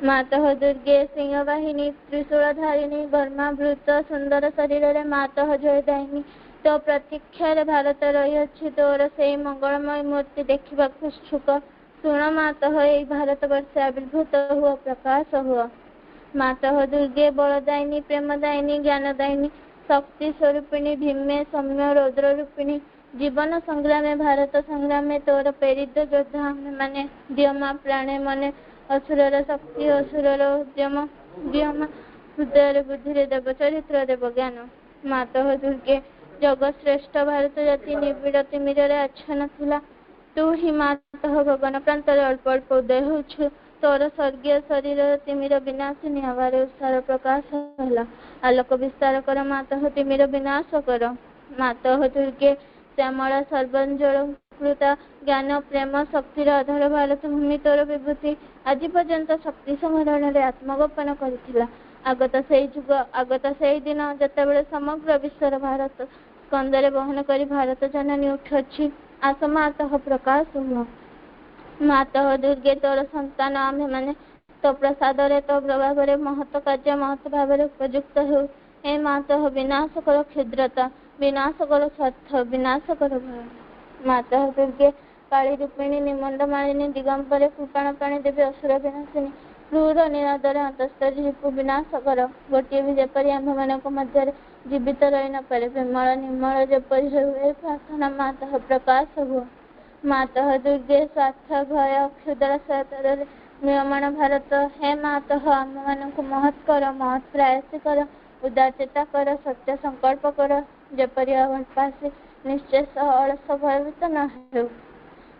मातः दुर्गे सिंहवाहिनी त्रिशूलधारिणी ब्रह्मावृत सुंदर शरीर रे मातः जयदायिनी तो प्रतीक्षार भारत रही तोर से मंगलमय मूर्ति देखा इच्छुक शुण मातः यही भारत वर्ष आविर्भूत हुआ प्रकाश हुआ मातः दुर्गे बलदायिनी प्रेमदायिनी ज्ञानदायिनी शक्ति स्वरूपिणी भीमे सौम्य रौद्र रूपिणी जीवन संग्रामे भारत संग्रामे तोर प्रेरित योद्धा आमे माने दियमा प्राणे मने असुरर शक्ति असुरर उद्यम दियमा हृदय बुद्धि देव चरित्र देव ज्ञान मातः दुर्गे जगत श्रेष्ठ भारत जाति निबिड़ तिमिर आच्छन्न थिला तू ही मातः गगन प्रांत अल्प अल्प उदय होछु तोर स्वर्गीय शरीर तिमिर विनाशिनी आवार उत्सार प्रकाश होला आलोक विस्तार कर मातः तिमिर विनाश कर मातः दुर्गे श्यामला सर्वंजल कृता ज्ञान प्रेम शक्तिर आधार भारत भूमि तोर विभूति आज पर्यंत शक्ति संहरण रे आत्मगोपन करथिला आगत से जुग आगत से दिन जतेबेले समग्र विश्वर भारत स्कंदरे बहन करी भारत जननी उठछि आस मातः प्रकाश हुआ मातः दुर्गे तोर संतान आमे माने तो प्रसाद रे तो प्रभाव रे महत कार्य महत भाव रे उपयुक्त हो हे मातः विनाश कर क्षुद्रता विनाश कर स्वार्थ विनाश कर भय मातः दुर्गे काली रूपिणी निमंड मालिनी दिगंबरे कृपाण प्राणी देवी असुर विनाशिनी क्रूर निरादर अंतस्तरी रिपु विनाश कर गोटे भी जेपरी आम्भ मानक मध्य जीवित रही न पारे विमल निर्मल जेपरी हुए प्रार्थना मातः प्रकाश हुआ मातः दुर्गे स्वार्थ भय क्षुद्र सतर नियमन भारत हे मातः आम मानक महत् कर महत् प्रयास कर उदारचेता कर सत्य संकल्प कर जेपरी पासे निश्चय अलस भयभीत न हो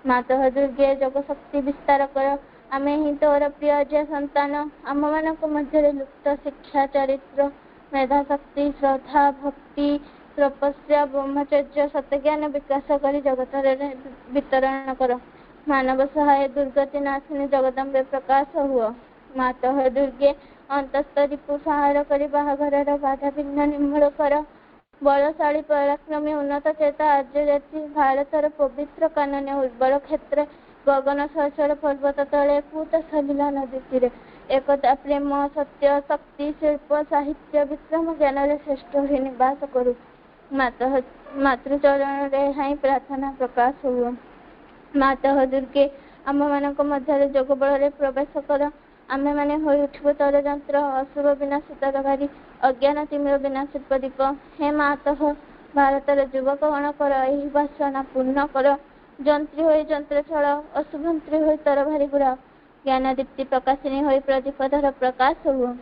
मातः दुर्गे जग शक्ति विस्तार कर आमे ही तोर प्रिय जय संतान आम मानक मध्य लुप्त शिक्षा चरित्र मेधा शक्ति श्रद्धा भक्ति तपस्या ब्रह्मचर्य सत्यज्ञान विकास कर जगत वितरण कर मानव सहाय दुर्गति नाशिनी जगदम्बे प्रकाश हुआ मातः दुर्गे अंतस्थ रिपु संहार कर बाहाघर बाधा विघ्न निर्मूल कर बलशाली पराक्रमी उन्नत चेता आर्य जाति भारतर पवित्र कानने उर्वर क्षेत्र गगन सहचर पर्वत तले पूत सलिला नदी तीरे एकता प्रेम सत्य शक्ति शिल्प साहित्य विक्रम ज्ञान रे श्रेष्ठ ही निवास करू मातः मातृचरण रे हाई प्रार्थना प्रकाश हुआ मातः दुर्गे आम मानक मध्य जोग बल रे प्रवेश कर आमे माने होई उठिबो तर यंत्र अशुभ विनाश तरकारी अज्ञान तिमिर विनाश दीप हे मातः भारतर युवक गण कर एही वासना पूर्ण कर जंत्री होई जंत्र छल अशुभंत्री होई तर भारी गुरा ज्ञान दीप्ति प्रकाशिनी होई प्रदीप धर प्रकाश हुआ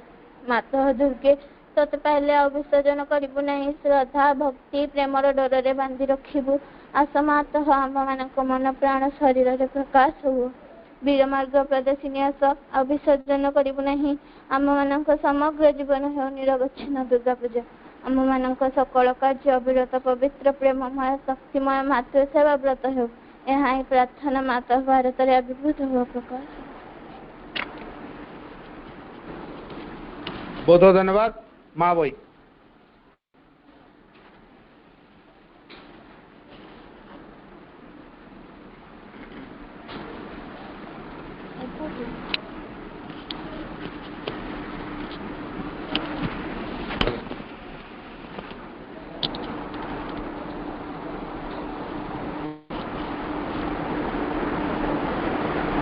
मातः दुर्गे तोते पहले अविसर्जन करिबु नहीं श्रद्धा भक्ति प्रेमर डर रे बांधि रखिबु आस मातः आम मानक मन प्राण शरीर रे प्रकाश हुआ वीर मार्ग प्रदर्शिनी आस अविसर्जन करिबु नहीं आम मानक समग्र जीवन हो निरवच्छिन्न दुर्गा पूजा आम मानक सकल कार्य अविरत पवित्र प्रेममय शक्तिमय मातृ सेवा व्रत हो यहाँ ही प्रार्थना माता भारत रे आविर्भूत हुआ प्रकाश बहुत बहुत धन्यवाद माँ बोई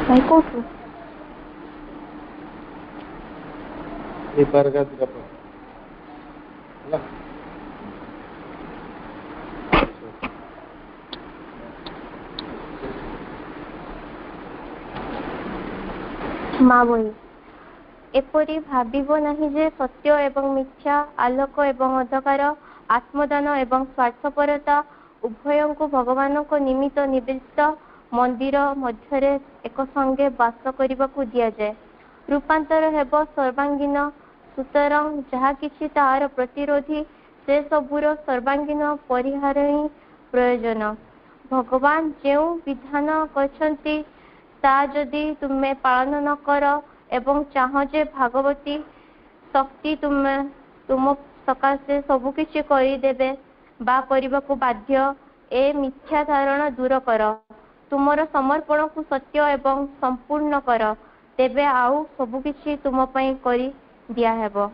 भाई कोठू ये बरगद का ना माँ बोई एपरी भाविब नहीं जे सत्य एवं मिथ्या आलोक एवं अंधकार आत्मदान एवं स्वार्थपरता उभय को भगवान को निमित्त निविष्ट मंदिर मध्य एक संगे बास करने को दि जाए रूपांतर हेब सर्वांगीन सुतरां जहा किछि तार प्रतिरोधी से सबूर सर्वांगीन परिहार ही प्रयोजन भगवान जो विधान करछंती ता जदि तुम्हें पालन न कर एवं चाह जे भागवती शक्ति तुम सकाशे सबुकिछि करिदेबे बा करबाकू बाध्य ए मिथ्या धारणा दूर कर तुमर समर्पण को सत्य एवं संपूर्ण कर तेबे आउ सब किछि तुम पई करी दिया हेबो।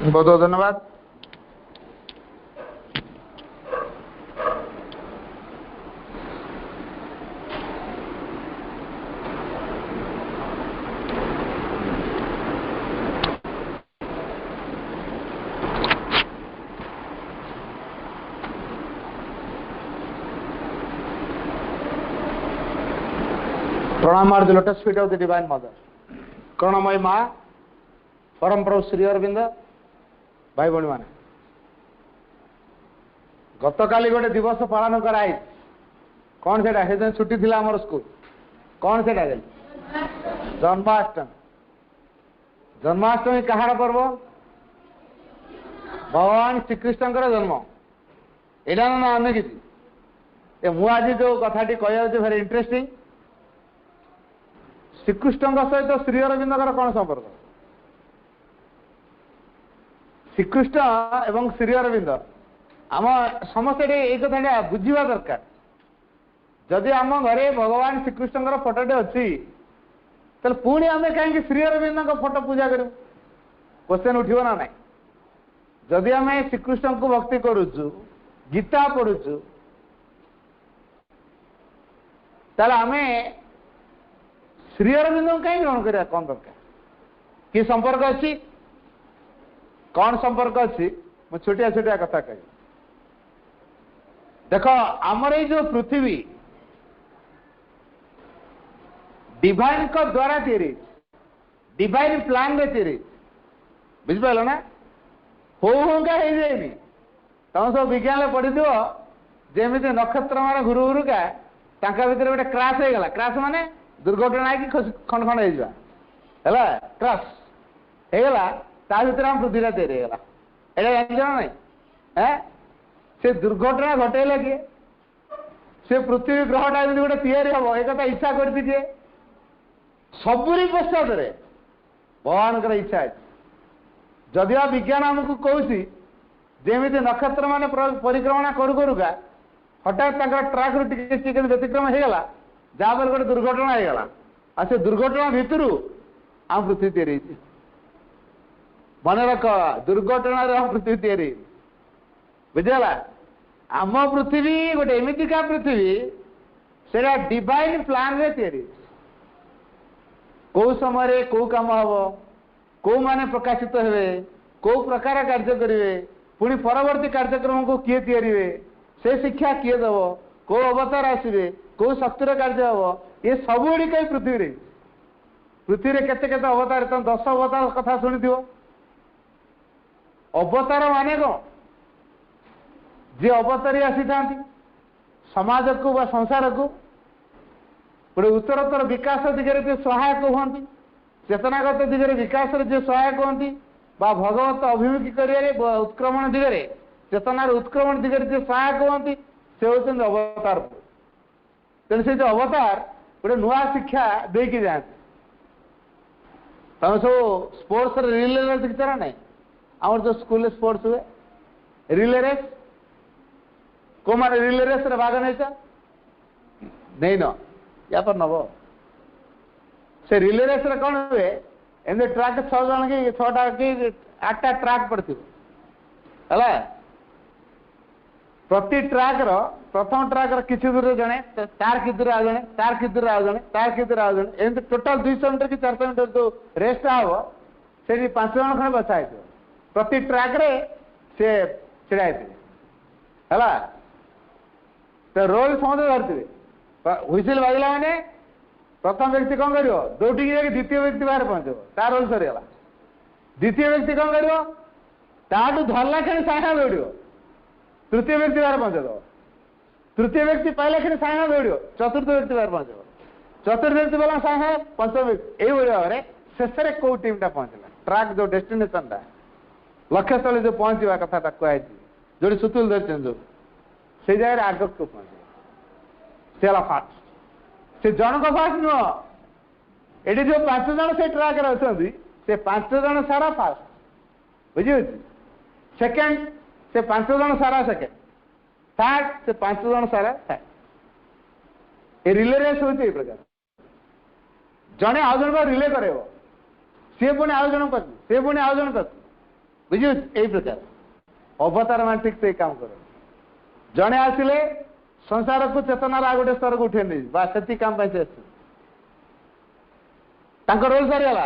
बहुत बहुत धन्यवाद। प्रणाम are the lotus feet of the divine mother. करुणामयी माँ, परम प्रभु श्री अरविंद, भाई भणी मैंने गत काली गोटे दिवस पालन कराई। कौन से दिन छुट्टी थी आम स्कूल? कौन से जन्माष्टमी। जन्माष्टमी कहार पर्व? भगवान श्रीकृष्ण जन्म। यहाँ ना अन्य किसी मुझे जो कथाटी कह भेरी इंटरेस्टिंग। श्रीकृष्ण सहित श्री अरविंद कौन संपर्क? श्रीकृष्ण एवं श्री अरविंद आम समस्त ये कथा बुझा दरकार। जदि आम घरे भगवान श्रीकृष्ण फोटोटे अच्छी तो पुणी आम कहीं श्री अरविंद फोटो पूजा करूँ? क्वेश्चन उठो ना ना। जदि आम श्रीकृष्ण को भक्ति करुचु, गीता पढ़ुचु, ताले आम श्री अरविंद कहीं ग्रहण करा कौन दरकार? कि संपर्क अच्छी? कौन संपर्क अच्छी? मु छोटिया छोटिया कथा कह देख। आमर ये जो पृथ्वी डिवाइन को द्वारा तैयारी, डिवाइन प्लान रे तैयारी, बुझिपाल ना? हो होगा हो जाए तुम सब विज्ञान पढ़ी दिव जमी नक्षत्र मान घुरु घुरुका भर गोटे क्राश हो गला। क्राश माने दुर्घटना है कि खंड खंड होगा क्रश होगला। ता भर आम पृथ्वी तैयारी होगा। यहाँ जान ना नहीं से दुर्घटना घटेला किए? से पृथ्वी ग्रहटा गोटे तैयारी हम एक इच्छा करती सबुरी पश्चात भगवान इच्छा है। जदिया विज्ञान आमको कहूँ जमी नक्षत्र मान परिक्रमा करू करूका हठात ट्राक रु व्यतिक्रम होगला जहाँ गोटे दुर्घटना होगला। आ से दुर्घटना भितर आम पृथ्वी तैयारी मन रख। दुर्घटना आम पृथ्वी तैयारी बुझेगा। आम पृथ्वी गोटे एमतीका पृथ्वी से डिवाइन प्लान रे तैयारी। कौ समय कौ कम हम कौ माने प्रकाशित हेबे, कौ प्रकार कार्य करेंगे, पुणी परवर्ती कार्यक्रम को किए तैयारी से शिक्षा किए दब, कौ अवतार आसवे, कौ शक्तिर कार्य हम, ये सब गुड़िक पृथ्वी रे। पृथ्वी रे केते केते अवतार? तुम 10 अवतार कथा शुणी। अवतार माने कौन? जे अवतारी आसी था समाज को बा संसार को गोटे उत्तरोत्तर विकास दिगरे जो सहायक हमें, चेतनागत दिगरे विकास जो सहायक होती, भगवत अभिमुखी कर उत्क्रमण दिगरे चेतनार उत्क्रमण दिगरे जो सहायक होती से होती अवतार। तेणु से जो अवतार गोटे नुआ शिक्षा देकी जाती। तुम सब स्पोर्ट्स रिले रेस देखिଛ ना नहीं? आम जो स्कूल स्पोर्ट्स हुए रिले रेस, को माने रिले रेस रे भाग नहीं न या पर नब से रिले रेस रे कौन हुए? एम ट्राक 6 जन कि 6टा कि 8टा ट्राक पड़ती है। प्रति ट्राक प्रथम ट्राक किसी दूर जड़े तार कि दूर आ जड़े तार कि दूर आ जड़े तार कि दूर आ जड़े एम टोटाल 200 मीटर कि 400 मीटर जो रेसटा हम से 5 जन खंडे बसा है प्रति ट्राक रे से छिड़ा है। तो रोल समझ धरते हुईसिल बाजिला मैंने प्रथम व्यक्ति कौन कर दौटी द्वितीय व्यक्ति बाहर पहुंचे तार रोल सरीगला। द्वितीय व्यक्ति कौन कर ताठू धरला क्षण साइना दौड़, तृतीय व्यक्ति बाहर पहुंचे दब, तृतीय व्यक्ति पाइला क्षण साइना दौड़, चतुर्थ व्यक्ति बाहर पहुंचे, चतुर्थ व्यक्ति बोला साइना पंचम व्यक्ति। यही भाव में शेष कौ टीमटा पहुंचला ट्राक जो डेस्टिनेशन टा लक्ष्यस्थल जो पहुंचा कथा कहुई जो सुतुल धरते जो से जगह आग को पहुंचे से फास्ट से जनक फास्ट नुह। ये जो 5 जन से ट्राक अच्छा से 5 जन सारा फास्ट बुझे सेकेंड से 5 जन सारा सेकेंड थर्ड से 5 जन सारा थर्ड ए रिले रेस होती है प्रकार जने आउ जन रिले करे सी पुणी आउ जन कर सी पुणी आउ जन कर बुझे यही प्रकार अवतार मान ठीक से काम कर जड़े आसिले संसार को चेतनार आ गोटे स्तर को उठे नहीं से काम से रोल सरीगला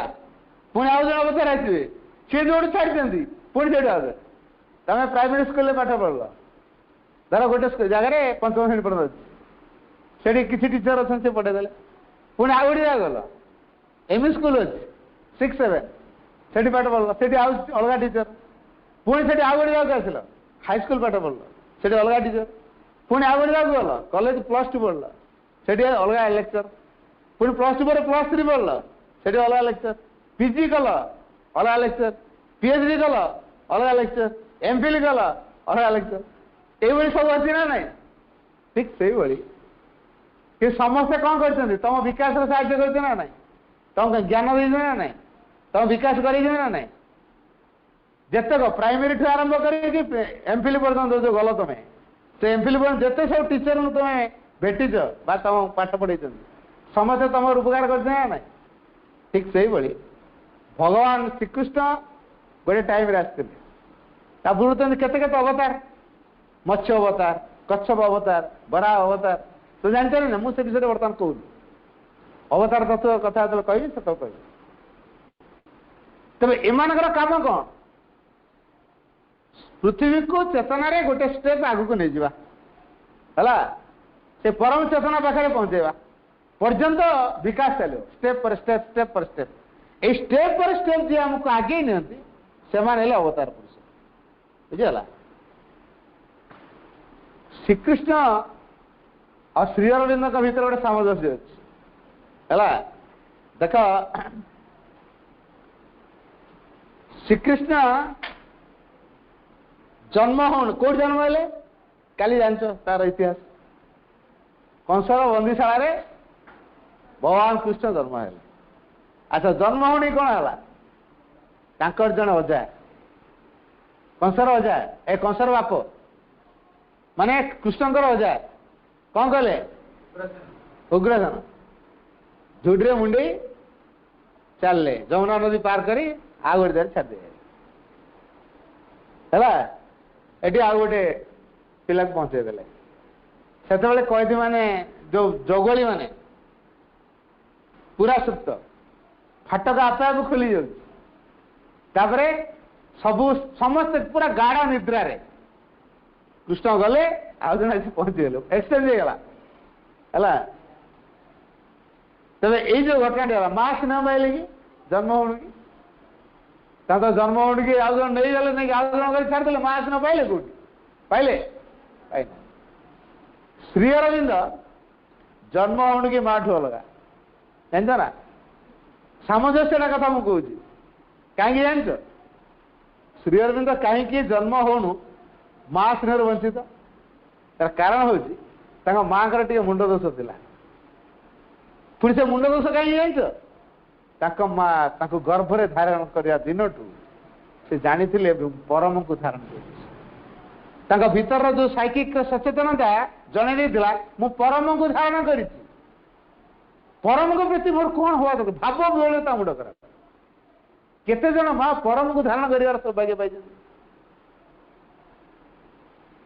पुणी आउ जन अवतार आसवे सी जो छाड़ी दिखती पुणी से तमें प्राइमेरी स्कूल पाठ पढ़ल धर गोटे जगह 5म श्रेणी पढ़ से किसी टीचर अच्छा से पढ़ेदे पुणी आउ गोटे जगह गल एमई स्कूल अच्छे 6, 7 से पाठ पढ़ल से अलग टीचर पुणी से आउ गोटे जगह आसल हाईस्कल पाठ पढ़ल से अलग टीचर पुणी आउ गोटे जगह गल कॉलेज +2 पढ़ल से अलग लेक्चर पुणी +2 पर +3 पढ़ल से अलग लेक्चर पीजी कल अलग लेक्चर पीएचडी कल अलग लेक्चर एमफिल कल अलग लेक्चर ये सब अच्छी ना ना ठीक से कि समस्ते कौन कर तुम विकास साहाଯ୍य कर ना ना तुम ज्ञान दे ना ना तुम विकास कर ना जितक प्राइमरी ठू आरंभ कर एमफिल पर्यटन जो गल तुम से एमफिल जिते सब टीचर तुम भेटी तुम पाठ पढ़े समस्ते तुम उपकार कर ना ठीक से भगवान श्रीकृष्ण गोटे टाइम आसते बुड़ते केते अवतार मत्स्य अवतार कच्छप अवतार बराह अवतार तो जानते ना मुझे विषय बर्तमान कहूँ अवतार तत्व कथा जो कह कह तेज एम काम कौन पृथ्वी को चेतना रे गोटे स्टेप आगु को नहीं जावा है से परम चेतना पाखे पहुंचेवा पर्यंत विकास चलो स्टेप पर स्टेप स्टेप पर स्टेप ए स्टेप पर स्टेप जी हमको आगे नियंती से अवतार पुरुष बुझेगा श्रीकृष्ण और श्री अरविंद भीतर गोटे सामंजस्य अच्छे देख श्रीकृष्ण जन्म हो कौट जन्म हेले काली जान तार इतिहास कंसर बंदीशाला रे भगवान कृष्ण जन्म हेले अच्छा जन्म होनी कौन है जन अजा कंसर अजा ए कंसर बाप माने कृष्णकर अजा कौन कले उग्रसेन झुड्रे मुंडी चलले जमुना नदी पार करी आ गोटे देर छाड़ी एटी आ गोटे पिला पहुंचे देले से कैदी माने जो जगली माने पूरा सुप्त फाटक आपे आप खोली जापरे सबू समस्त पूरा गाढ़ निद्रा रे कृष्ण गले आउ जन पहुंची गल एक्सचेंज होगा तेरे ये जो घटना मास न पाइले कि जन्म हो तो जन्म हो आउ जन नहीं गले नहीं आउ जन छाड़दे मास न पाइले कौट पाइले श्री अरविंद जन्म हो कि माठू अलग जान ना सामंजस्य कथा मुझे कहूँ कहीं जान श्री अरविंद कहीं जन्म होनु माँ स्नेह वंचित तार कारण हूँ माँ टे मुंड दोष था पुणी से मुंड दोष कहीं जान माँ गर्भ में धारण करने दिन से जानी परम को धारण कर भीतर जो साइकिक सचेतनता जन देता मु परम को धारण कर परम को प्रति मोर कौन हुआ भाव विहलता मुंड खराब केते जन माँ परम को धारण कर सौभाग्य पाई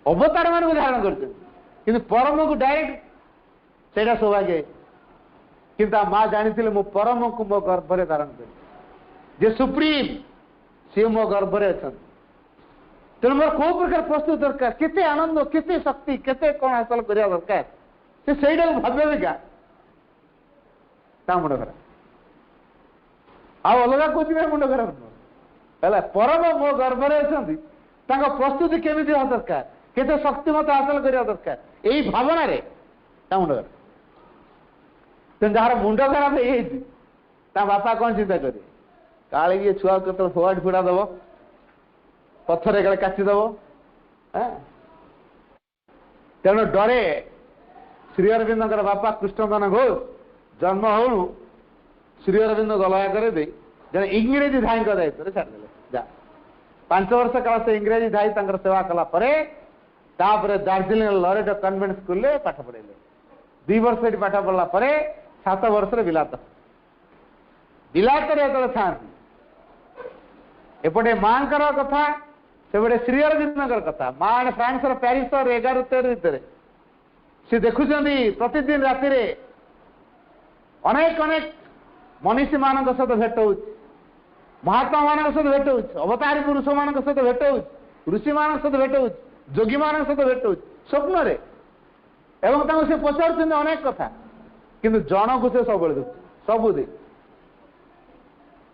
अवतार मान को धारण कर परम को डायरेक्ट से सौभाग्य किंतु माँ जानी मो परम को मो गर्भ में धारण कर सुप्रीम सी मो गर्भ में अच्छा तेणु मोर कौ प्रकार प्रस्तुत दरकार केते आनंद केते शक्ति केते कौन हासिल करने दरकार से भाव्यिका मुंड खराब अलग कौन मुंड खराब है परम मो गर्भ में अच्छा प्रस्तुति केमी दरकार केते शक्ति मत हासिल करने दरकार यही भावना रे मुंड खराब तेज जार मुंड खराब है बापा कौन चिंता करे काले ये छुआ के फोड़ फुड़ा दब पत्थर काले काटिदब तेणु डरे श्री अरविंद बापा कृष्णधन घोष जन्म हो श्री अरविंद गलया कर जन इंग्रेजी धाई दायित्व छाड़दे जा 5 वर्ष काल से इंग्रेजी धाई सेवा कला तापर दार्जिलिंग लरेटो कन्वेंट स्कूल पाठ पढ़ेले 2 वर्ष पाठ पढ़ला 7 वर्ष बिलात था एपटे माँ कथा सेपटे श्री अरविंद कथा माँ फ्रांस प्यारिस 11-13 भितर सी देखुं प्रतिदिन राति अनेक अनेक मनीषी मान सहित भेट हो महात्मा मान सहित भेट हो अवतारी पुरुष मान सहित भेट हो ऋषि मान सहित भेट हो जोगी मान सहित भेट हो स्वप्न से पचार अनेक कथा किंतु जन को से सब सबुदिन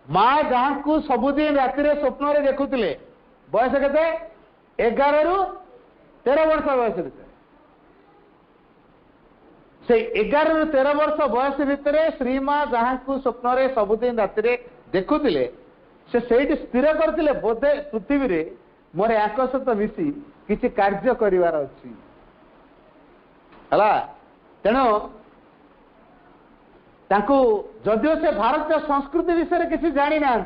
माँ जहाँ को सबुदिन राति स्वप्न देखुले बयस के 11-13 वर्ष बयस भितर से 11-13 वर्ष बयस भितर श्रीमा जहाँ को स्वप्न सबुदिन राति देखुले से स्थिर करते बोधे पृथ्वी रे मोर एक सहित मिसी किसी कार्य करिवार अछि हला तेणु जदिव से भारतीय संस्कृति विषय किसी जानी ना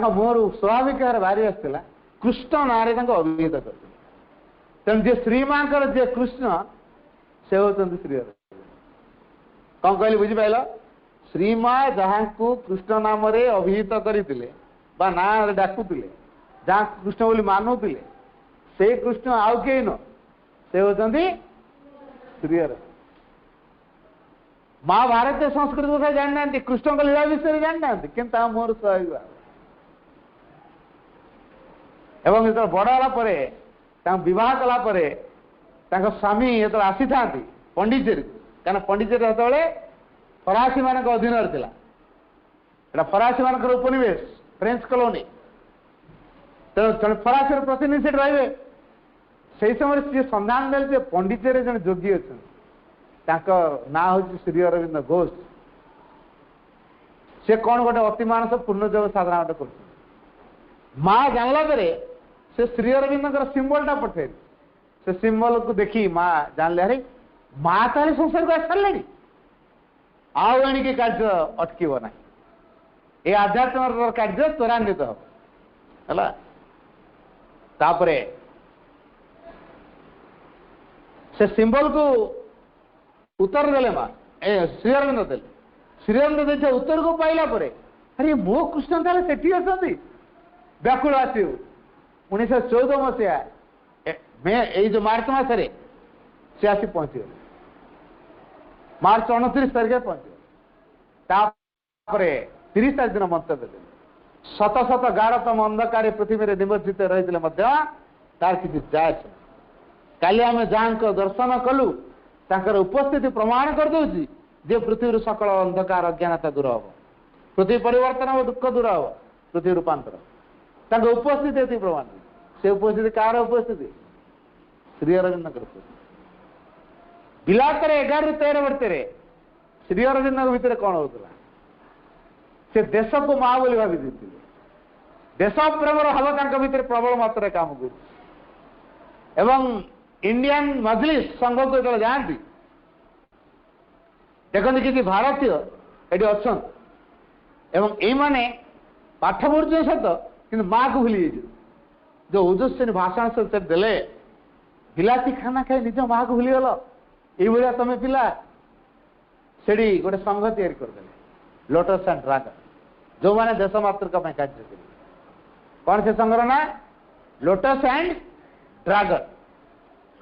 मुहर स्वाभाविक बाहरी आसला कृष्ण ना अभिहित कर तेणु जी श्रीमा जी कृष्ण से होती श्री कौन कहली बुझिपाल श्रीमा जहाँ को कृष्ण नाम अभिहित करते ना डाकुले जहाँ कृष्ण बोली मानुले से कृष्ण आउ कई न से होती श्री माँ भारतीय संस्कृति कथा जानी ना कृष्ण लीला विषय जानी ना कि मुहर स्वाभाविक एवं जो बड़ा विवाह कलापर स्वामी जो आसी था पंडिचेरी क्या पंडिचेरी जो फरासी मान अधीन था फरासी मान उपनिवेश फ्रेंच कॉलोनी तेणु फरासी प्रतिनिधि से रे से समय सी संधान मिले पंडिचेरी जन जोगी अच्छा ना हूँ श्री अरविंद घोष से कौन गोटे अति मानस पूर्ण जग साधना गोटे कर माँ जानला से श्री अरविंद सिंबलटा पठे से सिंबल को देखी माँ जानले अरे माँ ताले संसार को आसारे आणी कार्य अटक ना ये आध्यात्म कार्य त्वरान्वित है से सिंबल को उत्तर देले माँ श्री अरविंद देले श्री अरविंद दे उत्तर को पाइला अरे मो कृष्ण ताले सेठी असंती व्याकुल आसू 1914 मसीहा जो मार्च मसरे से आसी पहुंची मार्च 29 तारीख पहुंचे 30 तारीख दिन मंतव्य देते शत शत गाढ़तम अंधकार पृथ्वी में निमज्जित रही तार किसी जाए काली आम जहाँ दर्शन कलु तांकर उपस्थिति प्रमाण कर दौची जे पृथ्वी सकल अंधकार अज्ञानता दूर हम पृथ्वी परिवर्तन हम दुख दूर हम पृथ्वी रूपांतर उपस्थिति ये प्रमाण से उपस्थिति कार उपस्थिति श्री अरविंद उपस्थिति बिलात 11-13 वर्ष श्री अरविंद भितर कौन होता से देश को माँ बोली भावी देश प्रेम भाव भितर प्रबल मात्रा काम कर इंडियन मजलिस संघ को जो जाती देखते किसी भारतीय ये अच्छा ये पाठ पढ़ुच सत कि माँ को भूली जो ओजस्वी भाषण से देले बिलाती खाना खाई निज माँ को भूलीगल ये तुम पिला से गोटे संघ तैयारी करदे लोटस एंड ड्रागन जो मैंने देश मातृका कार्य कर कौन से संघर ना लोटस एंड ड्रागन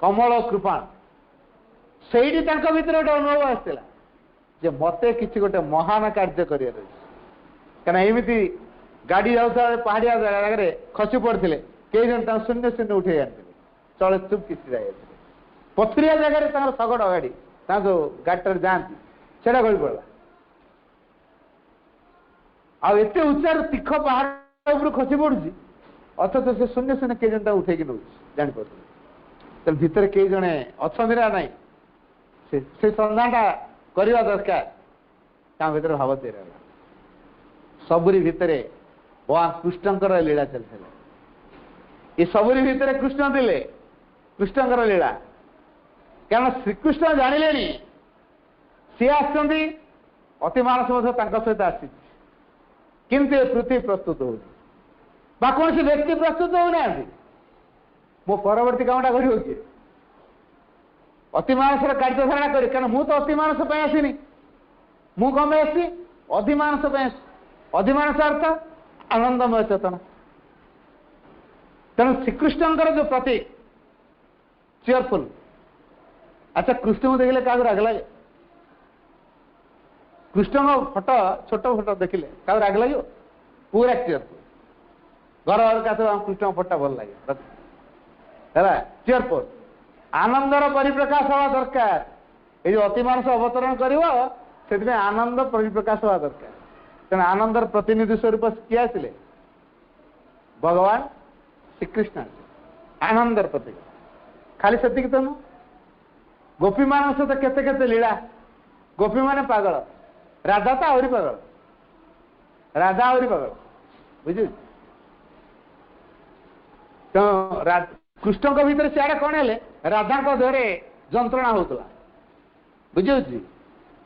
कमल कृपाण से भीतर गोटे अनुभव आसला जे मत कि गोटे महान कार्य करमती गाड़ी जाऊा पहाड़िया जगह खसी पड़ते कई जन शून्य शून्य उठे आनी चले चुप किसी जाए पथरिया जगह शगड़ गाड़ी जो गाड़ी जाती से गली पड़ा आते उच्चार तीख पहाड़ उपर खसी पड़ी अथच से शून्य शून्य कई जन उठे नौ जापर तो भितर कई जड़े अच्छा ना ना से सन्धानटा करवा दरकार भर भाव तैयार सबरी भितर भगवान कृष्णकर लीला चलता ये सबरी भितर कृष्ण थे कृष्णकर लीला क्या श्रीकृष्ण जानिले सी आसती अति मानस सहित आसी किंतु पृथ्वी प्रस्तुत हो बा कौन से व्यक्ति प्रस्तुत होना मो परवर्ती कामटा कर अतिमानस कार्यधारणा कर कारण मु तो अतिमानस आसनी मु कम आसी अधिमानस अधिमानस अर्थ आनंदमय चेतना तेणु श्रीकृष्ण जो प्रतीक चेयरफुल अच्छा कृष्ण को देखले क्या राग लगे कृष्ण फोटो छोट फोटो देखिले क्या राग लगे पूरा चेयरफुल घर घर का कृष्ण फोटो भल लगे है चेयरफुल आनंदर परिप्रकाश हवा दरकार ये जो अतिमानस अवतरण कर आनंद परिप्रकाश हवा दरकार तेना आनंदर प्रतिनिधि स्वरूप किए आसिले भगवान श्रीकृष्ण आनंदर प्रतीक खाली से तो नु गोपी मान सहित केते केते लीला गोपी माने पागल राधा तो आहरी पागल राधा आहरी पागल बुझे तो कृष्ण को भीतर सियाड़े कौन है राधा देहरे जंत्रणा होता बुझे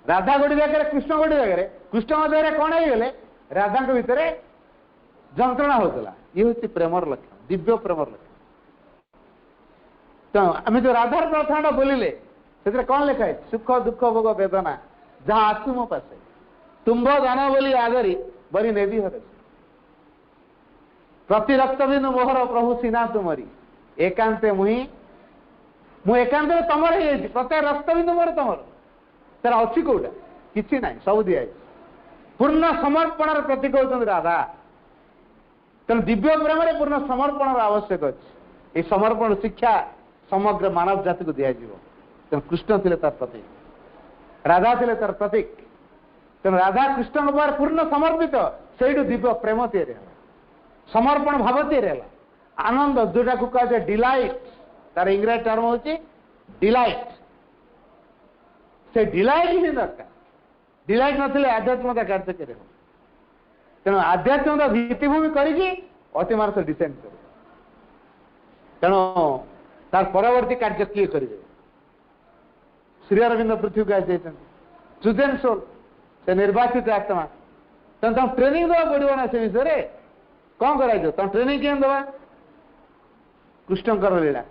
राधा गोटी जगह कृष्ण गोटी जगह कृष्ण देहरे कौन है राधा भितर जंत्रणा होता ये हूँ प्रेमर लक्षण दिव्य प्रेमर लक्षण तो आम जो राधार प्रार्थना बोलिले से कौन लिखा है सुख दुख भोग वेदना जहाँ आसु मो पासे तुम्भ दान बोली आगरी बरी नेदी हर प्रति रक्त बिंदु मोहर प्रभु सीना तुमरी एकांते मुही मु एकांत तमर है प्रत्येक रक्त बिंदु मोर तमर तार अच्छी कौटा कि ना सब दिखाई पूर्ण समर्पण प्रतीक होती राधा तेणु दिव्य प्रेम पूर्ण समर्पण आवश्यक अच्छे ये समर्पण शिक्षा समग्र मानव जाति को दिया तेणु कृष्ण थे तार प्रतीक राधा थे तार प्रतीक तेणु राधा कृष्ण पूर्ण समर्पित से दिव्य प्रेम तैयारी समर्पण भाव तैयारी आनंद जोटा को कहा डिलाइट तार इंग्रेजी टर्म हूँ डिलाइट से डिलाइट ही दरकार डिलाइट नथिले आध्यात्मता कार्य करे तेणु आध्यात्मता भित्तिभूमि करी अतिमानस डिजाइन कर तेणु तार परवर्ती कार्य किए करेंगे श्री अरविंद पृथ्वी को आए चुजेन सोल से निर्वाचित आत्मा तेना ट्रेनिंग देवा पड़ो ना से विषय कौन कर ट्रेनिंग क्या दवा कृष्णकर लीला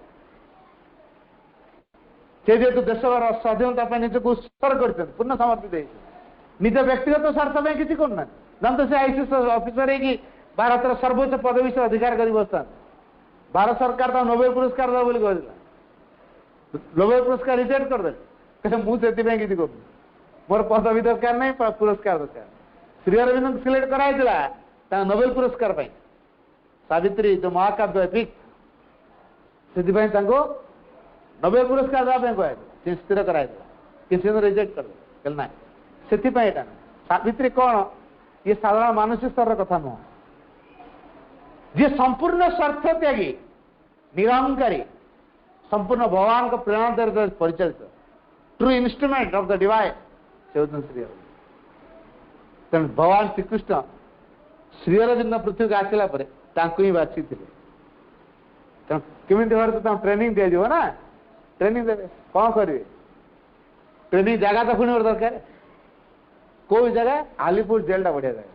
से जेहतु देशर स्वाधीनता निज को उत्सर्ग कर पूर्ण समर्पित निज व्यक्तिगत स्वार्थ किसी करना जानते से आईसीएस ऑफिसर है भारत सर्वोच्च पदवी से अधिकार कर बसता भारत सरकार तो नोबेल पुरस्कार दे बोली नोबेल पुरस्कार रिजेक्ट करदे कहते मुझे किसी कर मोर पदवी दरकार नहीं पुरस्कार दरकार श्री अरविंद सिलेक्ट कराई नोबेल पुरस्कार पाई सावित्री जो महाकाव्य एपिक से नोबेल पुरस्कार देवाई कह स्थिर कराई किसी रिजेक्ट कर ना से सावित्री कौन ये साधारण मानसिक स्तर कथा नुह जी संपूर्ण स्वार्थ त्यागी निरंकारी संपूर्ण भगवान को प्रेरणा परिचालित true instrument of the divine से होते श्री अरविंद तेणु भगवान श्रीकृष्ण श्री अरविंद पृथ्वी को आसला ही बाछी थे तेणु केमी भाव ट्रेनिंग दिज्व ना ट्रेनिंग देवे कौन करेंगे ट्रेनिंग जगह तो पुणी दरकार कौ जगह आलीपुर जेलटा बढ़िया जगह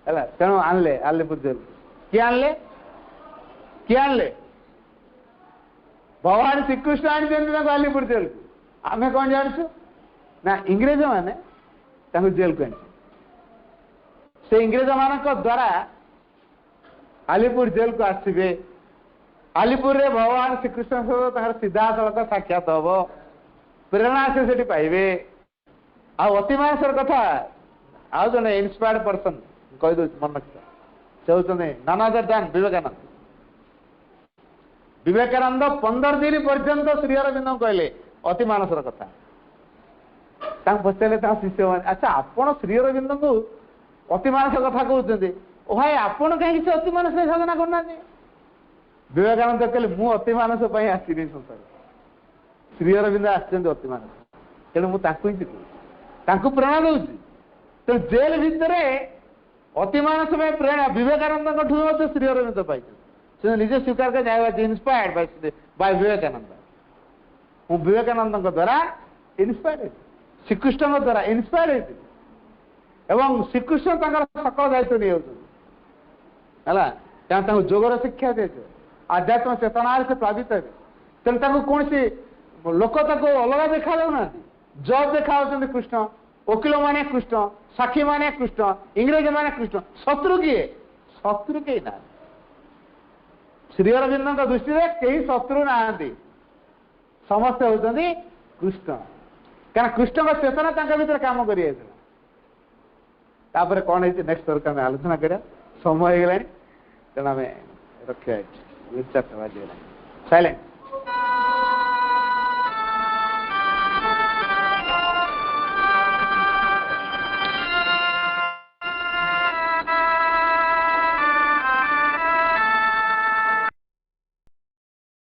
है तेणु आनले आलीपुर जेल किए आनले भगवान श्रीकृष्ण आनी आलीपुर जेल को आम कौन जानू ना इंग्रेज मैंने जेल को से इंग्रेज मान द्वारा आलीपुर जेल को आसवे आलीपुर रे भगवान श्रीकृष्ण सहित सीधा सड़क साक्षात हम प्रेरणा से पाइबे अतिमानसर कथा आउ जने इन्स्पायर्ड पर्सन कहीदे मन रखा से होते नानादर दान विवेकानंद 15 दिन पर्यंत श्री अरविंद कहले अतिमानसर कथा पचारे शिष्य मैंने अच्छा आपण श्री अरविंद को अतिमानस कथा कहते भाई आपण कहीं अतिमानस साधना करना विवेकानंद कहले मु अतिमानस आसनी संसार श्री अरविंद आतिमानस तेणु मुझे प्रेरणा दूसरी तो जेल भितर अतिमानस प्रेरणा विवेकानंद श्री अरविंद पाई से निजे स्वीकार कर इन्स्पायर्ड बाय विवेकानंद मु विवेकानंद द्वारा इन्स्पायर्ड श्रीकृष्ण द्वारा इन्स्पायर्ड एवं श्रीकृष्ण सकल दायित्व नहीं जोगर शिक्षा दे आध्यात्म चेतना से प्लावित हे तेणु कौन सी लोक अलग देखा जाऊना जज देखा कृष्ण वकिल माने कृष्ण साक्षी माने कृष्ण इंग्रेज माने कृष्ण शत्रु किए शत्रु कई ना श्री अरविंद दृष्टि में कई शत्रु ना समस्ते होती कृष्ण क्या कृष्ण का चेतना भर कम कर कौन है नेक्स्ट थर आम आलोचना करा समय हो गला तेना रखा साइलेंट